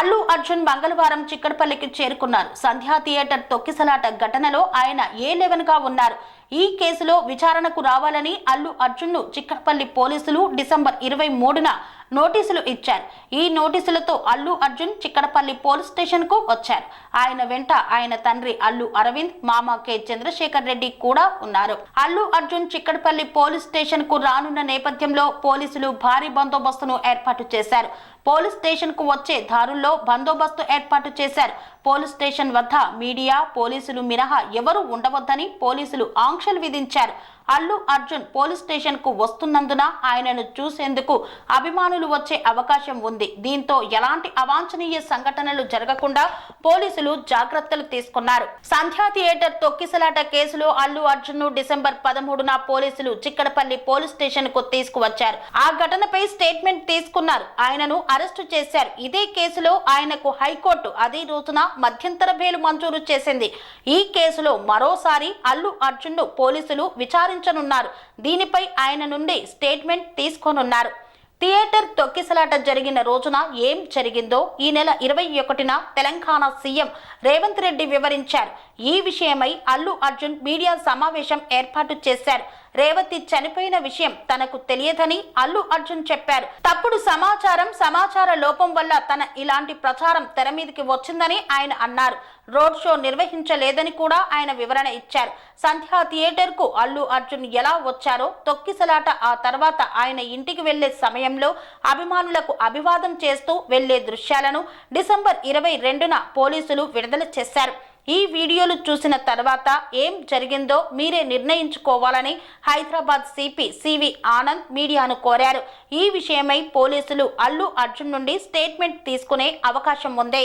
అల్లు అర్జున్ మంగళవారం చిక్కడపల్లికి చేరుకున్నారు. సంధ్యా థియేటర్ తొక్కిసలాట ఘటనలో ఆయన A11 గా ఉన్నారు. ఈ కేసులో విచారణకు రావాలని అల్లు అర్జున్ ను చిక్కడపల్లి పోలీసులు డిసెంబర్ 23న నోటీసులు ఇచ్చారు. ఈ నోటీసులతో అల్లు అర్జున్ చిక్కడపల్లి పోలీస్ స్టేషన్ కు వచ్చారు. ఆయన వెంట ఆయన తండ్రి అల్లు అరవింద్, మామ కె చంద్రశేఖర్ రెడ్డి కూడా ఉన్నారు. అల్లు అర్జున్ చిక్కడపల్లి పోలీస్ స్టేషన్ కు రానున్న నేపథ్యంలో పోలీసులు భారీ బందోబస్తును ఏర్పాటు చేశారు. పోలీస్ స్టేషన్ కు వచ్చే దారుల్లో బందోబస్తు ఏర్పాటు చేశారు. పోలీస్ స్టేషన్ వద్ద మీడియా, పోలీసులు మినహా ఎవరూ ఉండవద్దని పోలీసులు ఆంక్షలు విధించారు. అల్లు అర్జున్ పోలీస్ స్టేషన్ కు వస్తున్నందున ఆయనను చూసేందుకు అభిమానులు వచ్చే అవకాశం ఉంది. దీంతో ఎలాంటి అవాంఛనీయ సంఘటనలు జరగకుండా పోలీసులు జాగ్రత్తలు తీసుకున్నారు. సంధ్యా థియేటర్ తొక్కిసలాట కేసులో అల్లు అర్జున్ ను డిసెంబర్ 13న పోలీసులు చిక్కడపల్లి పోలీస్ స్టేషన్ కు తీసుకువచ్చారు. ఆ ఘటనపై స్టేట్మెంట్ తీసుకున్నారు. ఆయనను అరెస్టు చేశారు. ఇదే కేసులో ఆయనకు హైకోర్టు అదే రోజున మధ్యంతర బెయిల్ మంజూరు చేసింది. ఈ కేసులో మరోసారి అల్లు అర్జున్ ను పోలీసులు విచారించనున్నారు. దీనిపై ఆయన నుండి స్టేట్మెంట్ తీసుకోనున్నారు. థియేటర్ తొక్కిసలాట జరిగిన రోజున ఏం జరిగిందో ఈ నెల 21న తెలంగాణ సీఎం రేవంత్ రెడ్డి వివరించారు. ఈ విషయమై అల్లు అర్జున్ మీడియా సమావేశం ఏర్పాటు చేశారు. రేవతి చనిపోయిన విషయం తనకు తెలియదని అల్లు అర్జున్ చెప్పారు. తప్పుడు సమాచార లోపం వల్ల తన ఇలాంటి ప్రచారం తెర మీదకి వచ్చిందని ఆయన అన్నారు. రోడ్ షో నిర్వహించలేదని కూడా ఆయన వివరణ ఇచ్చారు. సంధ్యా థియేటర్ కు అల్లు అర్జున్ ఎలా వచ్చారో, తొక్కిసలాట ఆ తర్వాత ఆయన ఇంటికి వెళ్లే సమయంలో అభిమానులకు అభివాదం చేస్తూ వెళ్లే దృశ్యాలను డిసెంబర్ 22న పోలీసులు విడుదల చేశారు. ఈ వీడియోలు చూసిన తర్వాత ఏం జరిగిందో మీరే నిర్ణయించుకోవాలని హైదరాబాద్ సిపి సివి ఆనంద్ మీడియాను కోరారు. ఈ విషయమై పోలీసులు అల్లు అర్జున్ నుండి స్టేట్మెంట్ తీసుకునే అవకాశం ఉంది.